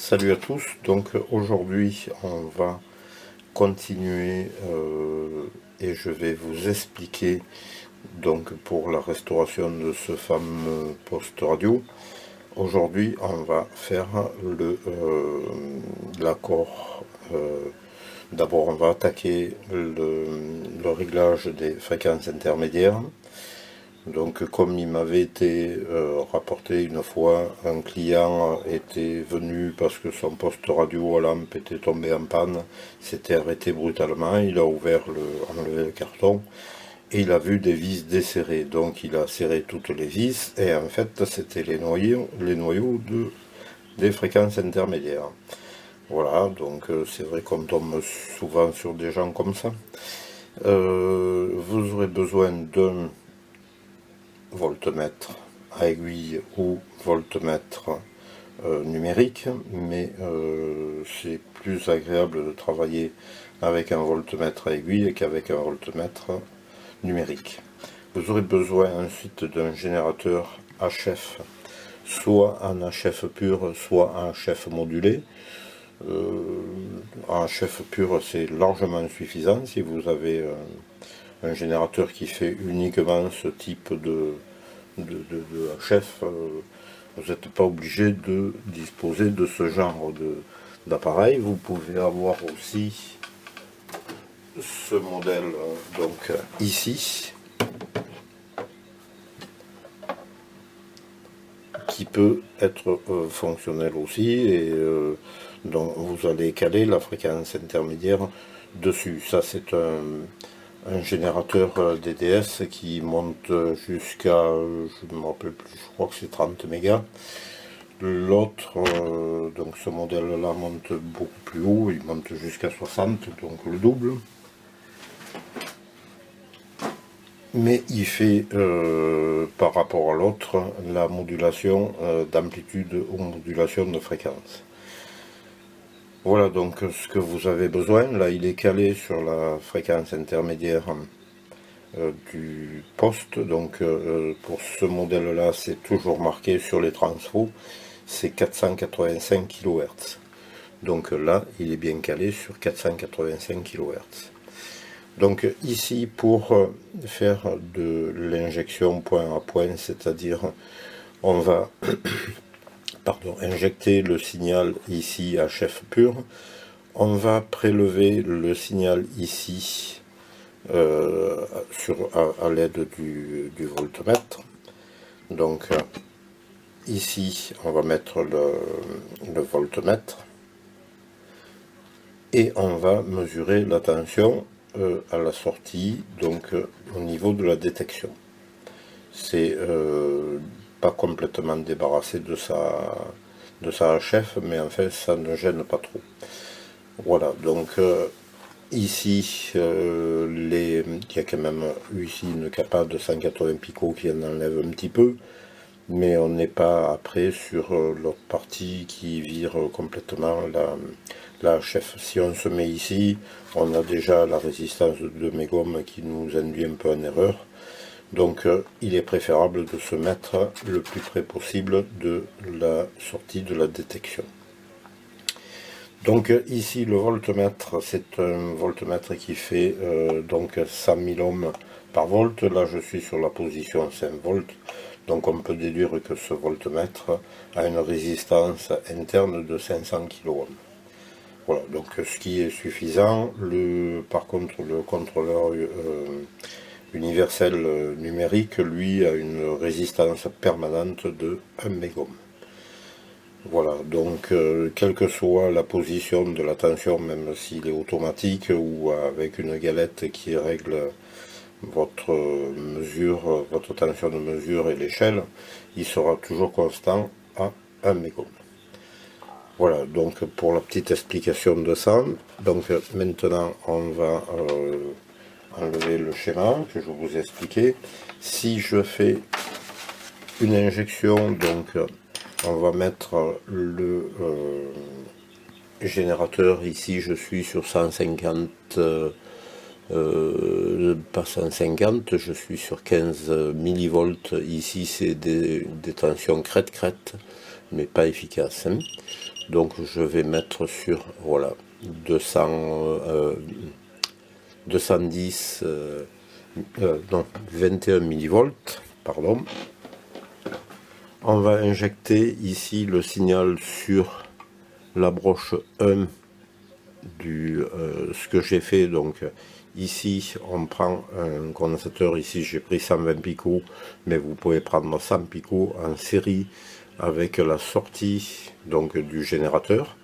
Salut à tous, donc aujourd'hui on va continuer et je vais vous expliquer donc pour la restauration de ce fameux poste radio. Aujourd'hui on va faire l'accord. D'abord on va attaquer le réglage des fréquences intermédiaires. Donc comme il m'avait été rapporté une fois, un client était venu parce que son poste radio à lampe était tombé en panne, s'était arrêté brutalement, il a enlevé le carton et il a vu des vis desserrées. Donc il a serré toutes les vis et en fait c'était les noyaux des fréquences intermédiaires. Voilà, donc c'est vrai qu'on tombe souvent sur des gens comme ça. Vous aurez besoin d'un voltmètre à aiguille ou voltmètre numérique, mais c'est plus agréable de travailler avec un voltmètre à aiguille qu'avec un voltmètre numérique. Vous aurez besoin ensuite d'un générateur HF, soit en HF pur, soit en HF modulé. En HF pur, c'est largement suffisant si vous avez un générateur qui fait uniquement ce type de HF, vous n'êtes pas obligé de disposer de ce genre d'appareil. Vous pouvez avoir aussi ce modèle donc ici, qui peut être fonctionnel aussi, et dont vous allez caler la fréquence intermédiaire dessus. Ça c'est un générateur DDS qui monte jusqu'à, je ne me rappelle plus, je crois que c'est 30 mégas. L'autre, donc ce modèle-là monte beaucoup plus haut, il monte jusqu'à 60, donc le double. Mais il fait, par rapport à l'autre, la modulation d'amplitude ou modulation de fréquence. Voilà donc ce que vous avez besoin. Là il est calé sur la fréquence intermédiaire du poste. Donc pour ce modèle là c'est toujours marqué sur les transfos, c'est 485 kHz. Donc là il est bien calé sur 485 kHz. Donc ici pour faire de l'injection point à point, c'est-à-dire on va injecter le signal ici HF pur, on va prélever le signal ici à l'aide du voltmètre. Donc ici on va mettre le voltmètre et on va mesurer la tension à la sortie, donc au niveau de la détection. C'est pas complètement débarrassé de sa HF, mais en fait ça ne gêne pas trop. Voilà, donc ici il y a quand même ici une capa de 180 picots qui en enlève un petit peu, mais on n'est pas après sur l'autre partie qui vire complètement la HF. Si on se met ici, on a déjà la résistance de mes gommes qui nous induit un peu en erreur. Donc il est préférable de se mettre le plus près possible de la sortie de la détection. Donc ici le voltmètre, c'est un voltmètre qui fait donc 100 000 ohms par volt. Là je suis sur la position 5 volts. Donc on peut déduire que ce voltmètre a une résistance interne de 500 kΩ. Voilà, donc ce qui est suffisant. Par contre le contrôleur universel numérique, lui, a une résistance permanente de 1 mégohm. Voilà, donc quelle que soit la position de la tension, même s'il est automatique ou avec une galette qui règle votre mesure, votre tension de mesure et l'échelle, il sera toujours constant à 1 mégohm. Voilà, donc pour la petite explication de ça, donc maintenant on va enlever le schéma que je vous ai expliqué. Si je fais une injection, donc on va mettre le générateur ici, je suis sur 150, pas 150, je suis sur 15 millivolts. Ici c'est des tensions crête-crête, mais pas efficace, hein. Donc je vais mettre sur, voilà, 210, non, 21 millivolts, pardon. On va injecter ici le signal sur la broche 1 du ce que j'ai fait. Donc ici on prend un condensateur, ici j'ai pris 120 picots, mais vous pouvez prendre 100 picots en série avec la sortie donc du générateur.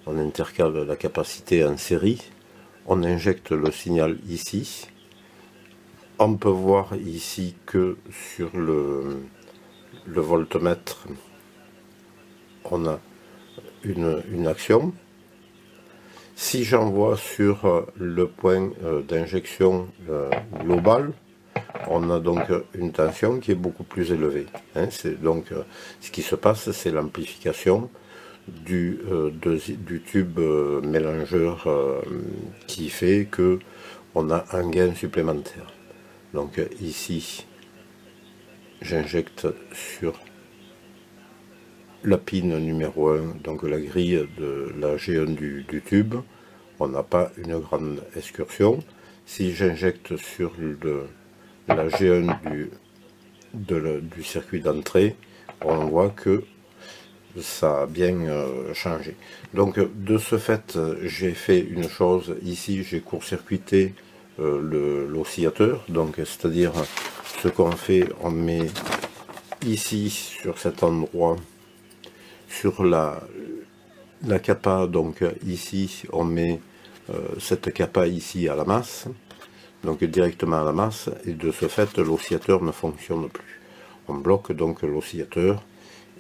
On intercale la capacité en série, on injecte le signal ici. On peut voir ici que sur le voltmètre on a une action. Si j'envoie sur le point d'injection global, on a donc une tension qui est beaucoup plus élevée, hein. C'est donc ce qui se passe, c'est l'amplification du tube mélangeur qui fait que on a un gain supplémentaire. Donc ici j'injecte sur la pin numéro 1, donc la grille de la G1 du tube, on n'a pas une grande excursion. Si j'injecte sur la G1 du circuit d'entrée, on voit que ça a bien changé. Donc de ce fait, j'ai fait une chose, ici j'ai court-circuité l'oscillateur, donc c'est-à-dire ce qu'on fait, on met ici sur cet endroit, sur la capa, donc ici on met cette capa ici à la masse, donc directement à la masse, et de ce fait l'oscillateur ne fonctionne plus. On bloque donc l'oscillateur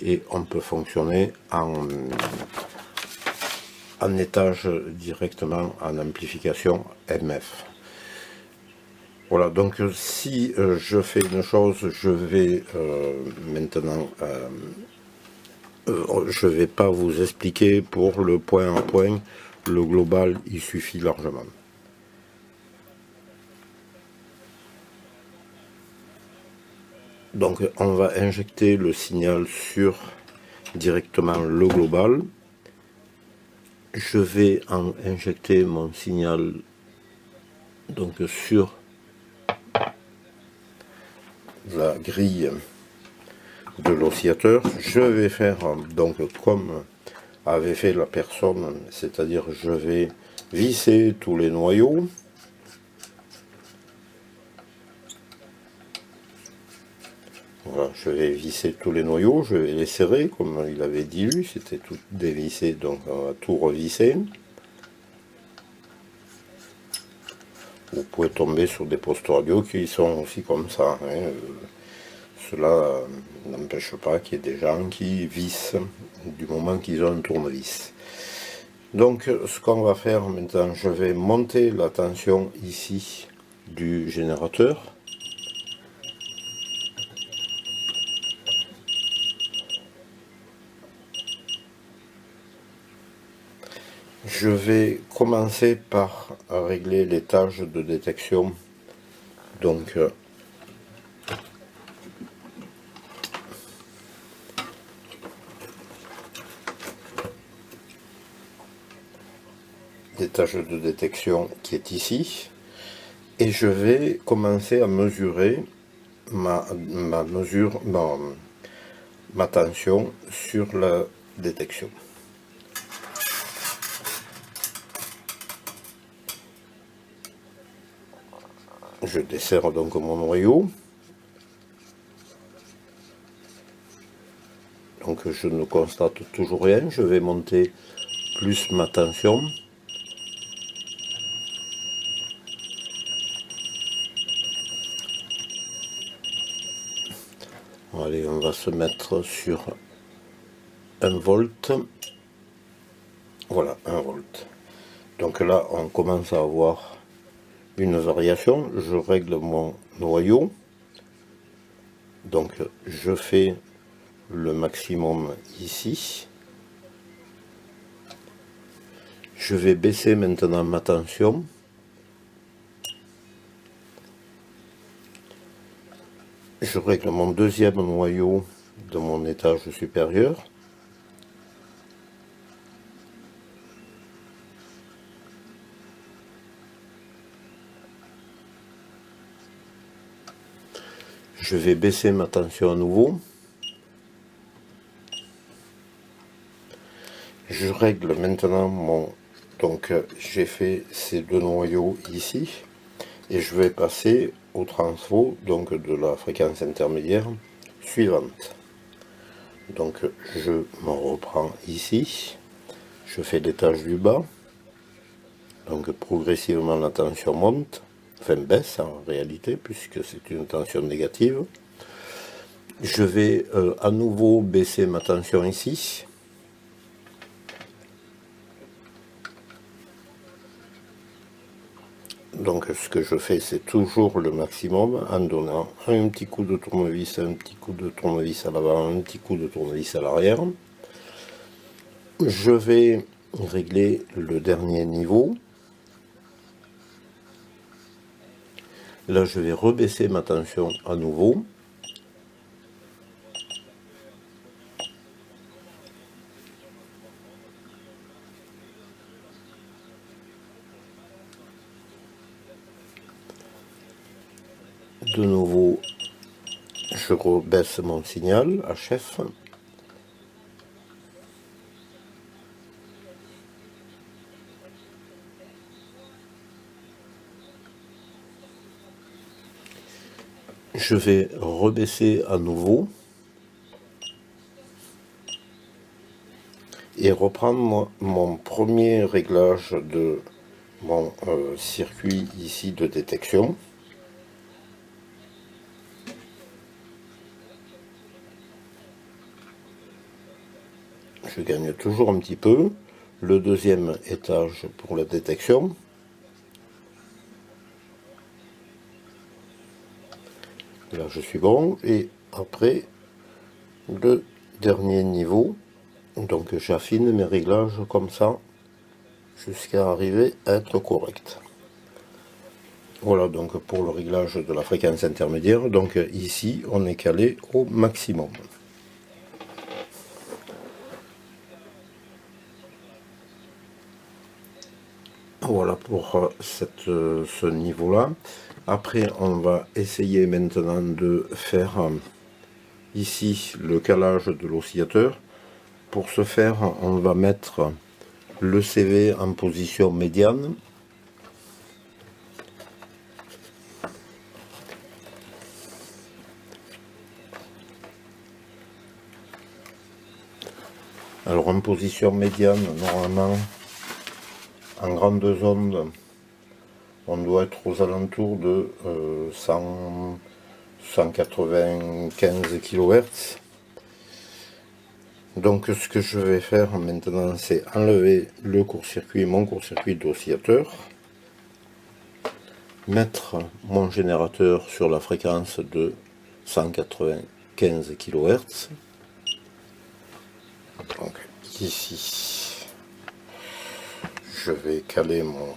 et on peut fonctionner en étage directement en amplification MF. Voilà, donc si je fais une chose, je vais maintenant je ne vais pas vous expliquer pour le point en point, le global il suffit largement. Donc on va injecter le signal sur directement le global. Je vais en injecter mon signal donc sur la grille de l'oscillateur. Je vais faire donc comme avait fait la personne, c'est-à-dire je vais visser tous les noyaux. Voilà, je vais visser tous les noyaux, je vais les serrer comme il avait dit lui, c'était tout dévissé, donc on va tout revisser. Vous pouvez tomber sur des postes radio qui sont aussi comme ça, hein. Cela n'empêche pas qu'il y ait des gens qui vissent du moment qu'ils ont un tournevis. Donc ce qu'on va faire maintenant, je vais monter la tension ici du générateur. Je vais commencer par régler les tâches de détection. Donc des tâches de détection qui est ici, et je vais commencer à mesurer ma tension sur la détection. Je desserre donc mon noyau. Donc je ne constate toujours rien, je vais monter plus ma tension. Allez, on va se mettre sur 1 volt. Voilà, 1 volt. Donc là, on commence à avoir une variation. Je règle mon noyau. Donc je fais le maximum ici. Je vais baisser maintenant ma tension. Je règle mon deuxième noyau de mon étage supérieur. Je vais baisser ma tension à nouveau. Je règle maintenant mon... Donc j'ai fait ces deux noyaux ici. Et je vais passer au transfo donc de la fréquence intermédiaire suivante. Donc je me reprends ici. Je fais l'étage du bas. Donc progressivement la tension monte. Enfin baisse en réalité puisque c'est une tension négative. Je vais à nouveau baisser ma tension ici. Donc ce que je fais, c'est toujours le maximum en donnant un petit coup de tournevis, un petit coup de tournevis à l'avant, un petit coup de tournevis à l'arrière. Je vais régler le dernier niveau. Là, je vais rebaisser ma tension à nouveau. De nouveau, je rebaisse mon signal HF. Je vais rebaisser à nouveau et reprendre mon premier réglage de mon circuit ici de détection. Je gagne toujours un petit peu. Le deuxième étage pour la détection. Là je suis bon. Et après le dernier niveau. Donc j'affine mes réglages comme ça jusqu'à arriver à être correct. Voilà donc pour le réglage de la fréquence intermédiaire. Donc ici on est calé au maximum. Voilà pour ce niveau-là. Après, on va essayer maintenant de faire ici le calage de l'oscillateur. Pour ce faire, on va mettre le CV en position médiane. Alors en position médiane, normalement, en grandes ondes, on doit être aux alentours de 195 kHz. Donc ce que je vais faire maintenant, c'est enlever le court-circuit, mon court-circuit d'oscillateur, mettre mon générateur sur la fréquence de 195 kHz. Donc ici, je vais caler mon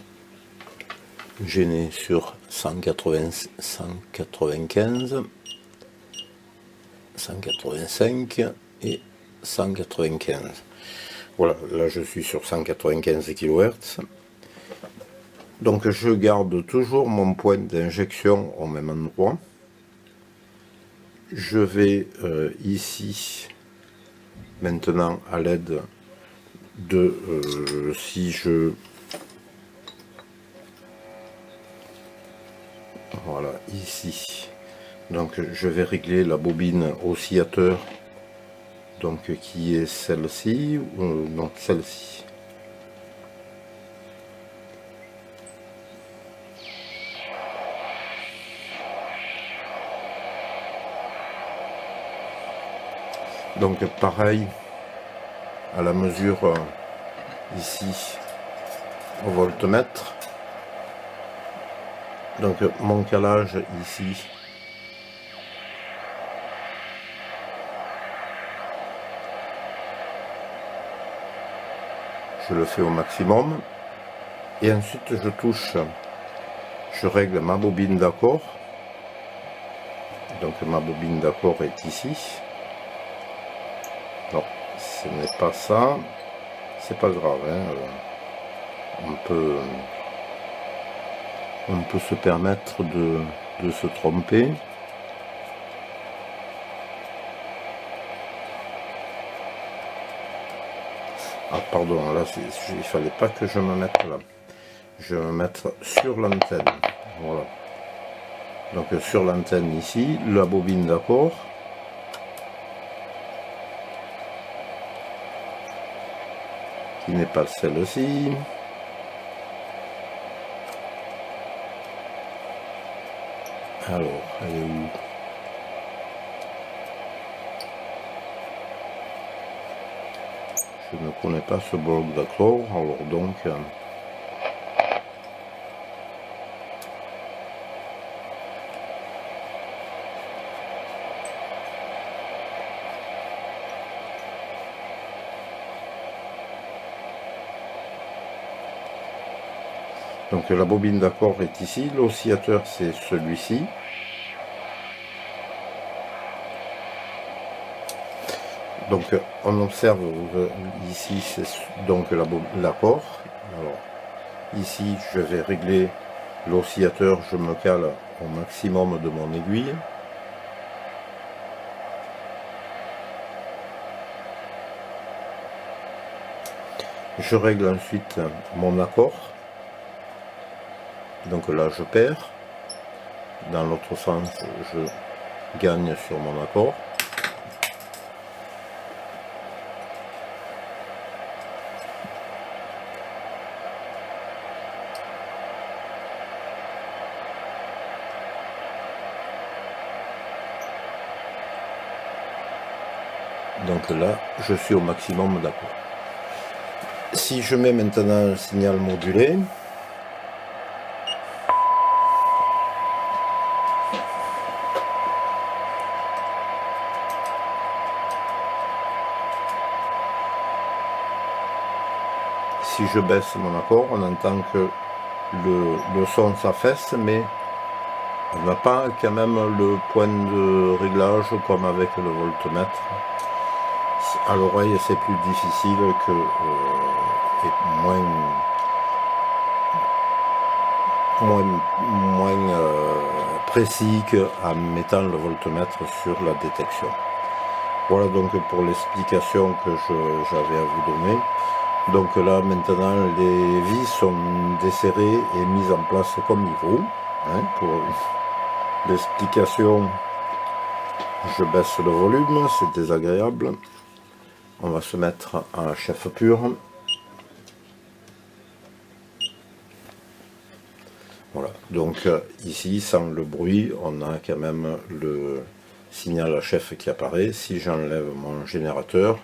gêné sur 195, 185 et 195. Voilà, là je suis sur 195 kHz. Donc je garde toujours mon point d'injection au même endroit. Je vais ici, maintenant à l'aide de, si je... Voilà, ici. Donc je vais régler la bobine oscillateur, donc qui est celle-ci, ou non, celle-ci. Donc pareil, à la mesure ici au voltmètre. Donc mon calage ici, je le fais au maximum. Et ensuite je touche, je règle ma bobine d'accord. Donc ma bobine d'accord est ici. Non, ce n'est pas ça. C'est pas grave, hein. On peut se permettre de se tromper. Ah pardon, là il fallait pas que je me mette là. Je vais me mettre sur l'antenne. Voilà. Donc sur l'antenne ici, la bobine d'accord. Qui n'est pas celle-ci. Alors, elle est où? Je ne connais pas ce bloc d'accord, alors donc... Donc la bobine d'accord est ici, l'oscillateur c'est celui-ci. Donc on observe ici c'est donc l'accord. Alors ici je vais régler l'oscillateur, je me cale au maximum de mon aiguille. Je règle ensuite mon accord. Donc là je perds. Dans l'autre sens je gagne sur mon accord. Donc là je suis au maximum d'accord. Si je mets maintenant un signal modulé, si je baisse mon accord, on entend que le son s'affaisse, mais on n'a pas quand même le point de réglage comme avec le voltmètre. À l'oreille c'est plus difficile que et moins précis qu'en mettant le voltmètre sur la détection. Voilà donc pour l'explication que j'avais à vous donner. Donc là maintenant les vis sont desserrées et mises en place comme il faut. Hein, pour l'explication, je baisse le volume, c'est désagréable. On va se mettre en chef pur. Voilà, donc ici sans le bruit, on a quand même le signal à chef qui apparaît. Si j'enlève mon générateur,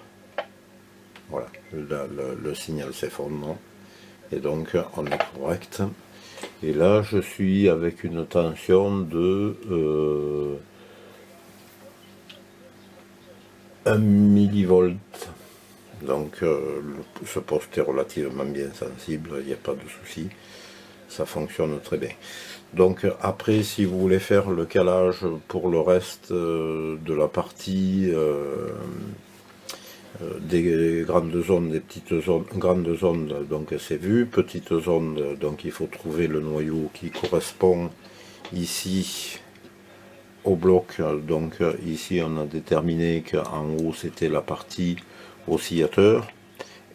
voilà, le signal s'effondre. Et donc on est correct. Et là je suis avec une tension de 1 millivolt. Donc ce poste est relativement bien sensible, il n'y a pas de souci, ça fonctionne très bien. Donc après si vous voulez faire le calage pour le reste de la partie des grandes ondes, des petites ondes, grandes ondes, donc c'est vu, petites ondes, donc il faut trouver le noyau qui correspond ici au bloc. Donc ici on a déterminé qu'en haut c'était la partie oscillateur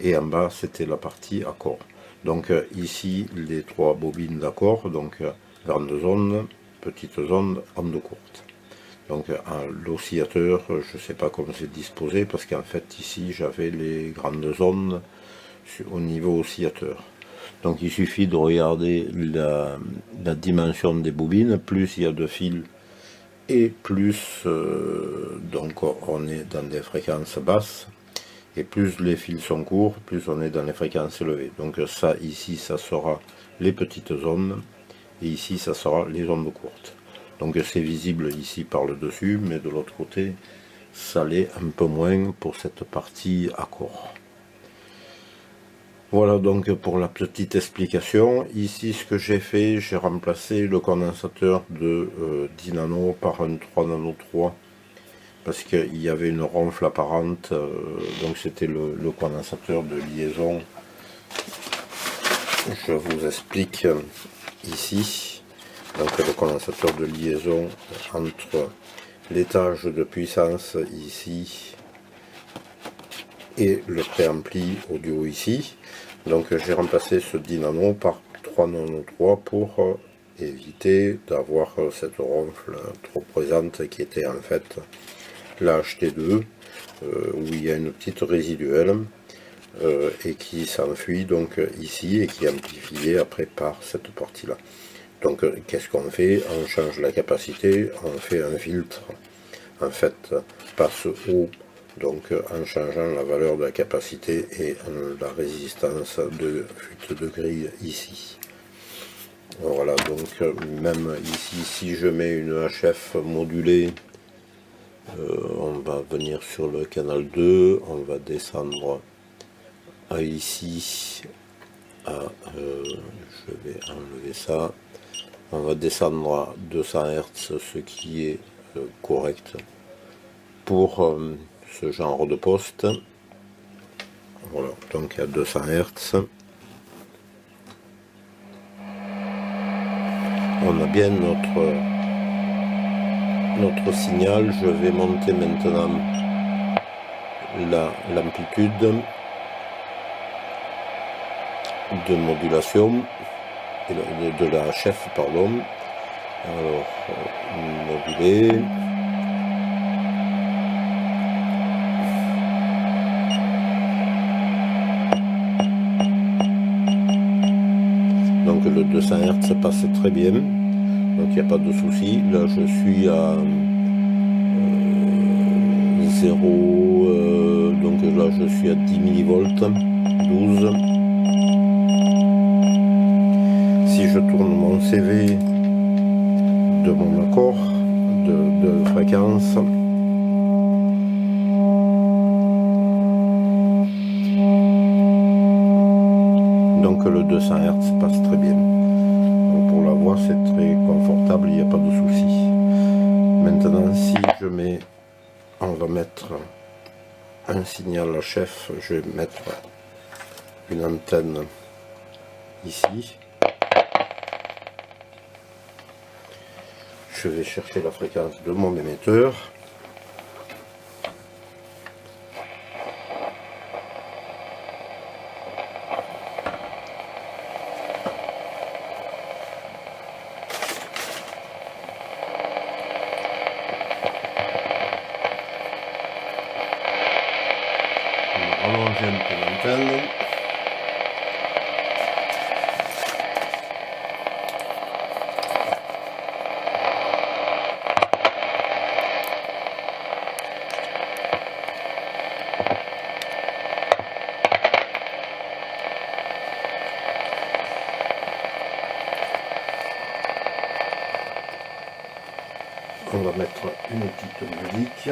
et en bas c'était la partie accord. Donc ici les trois bobines d'accord, donc grandes ondes, petites ondes, ondes courtes. Donc l'oscillateur, je ne sais pas comment c'est disposé parce qu'en fait ici j'avais les grandes ondes au niveau oscillateur. Donc il suffit de regarder la dimension des bobines, plus il y a de fils et plus donc on est dans des fréquences basses, et plus les fils sont courts, plus on est dans les fréquences élevées. Donc ça ici ça sera les petites ondes et ici ça sera les ondes courtes. Donc c'est visible ici par le dessus, mais de l'autre côté ça l'est un peu moins pour cette partie accord. Voilà donc pour la petite explication. Ici ce que j'ai fait, j'ai remplacé le condensateur de 10 nano par un 3 nano 3 parce qu'il y avait une ronfle apparente, donc c'était le condensateur de liaison. Je vous explique ici, donc le condensateur de liaison entre l'étage de puissance ici et le préampli audio ici. Donc j'ai remplacé ce 10 nano par 3 nano 3 pour éviter d'avoir cette ronfle trop présente qui était en fait la HT2 où il y a une petite résiduelle et qui s'enfuit donc ici et qui est amplifiée après par cette partie là. Donc qu'est-ce qu'on fait? On change la capacité, on fait un filtre en fait passe haut, donc en changeant la valeur de la capacité et la résistance de fuite de grille ici. Voilà, donc même ici, si je mets une HF modulée, on va venir sur le canal 2, on va descendre à ici, je vais enlever ça, on va descendre à 200 Hz, ce qui est correct pour ce genre de poste. Voilà, donc à 200 Hz. On a bien notre signal. Je vais monter maintenant l'amplitude de modulation de la HF, pardon. Alors, moduler. Donc le 200 Hz passe très bien, donc il n'y a pas de souci. Là je suis à 0, donc là je suis à 10 millivolts, 12. Si je tourne mon CV de mon accord de fréquence, donc le 200 Hz passe très bien. Donc pour la voix c'est très confortable, il n'y a pas de souci. Maintenant si je mets, on va mettre un signal HF, je vais mettre une antenne ici. Je vais chercher la fréquence de mon émetteur. On va allonger un peu l'antenne. On va mettre une petite musique.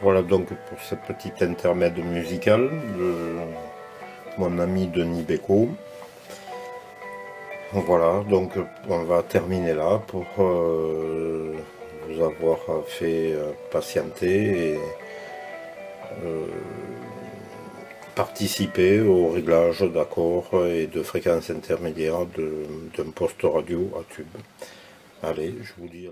Voilà donc pour ce petit intermède musical de mon ami Denis Bécaud. Voilà, donc on va terminer là pour vous avoir fait patienter et participer au réglage d'accords et de fréquences intermédiaires d'un poste radio à tube. Allez, je vous dis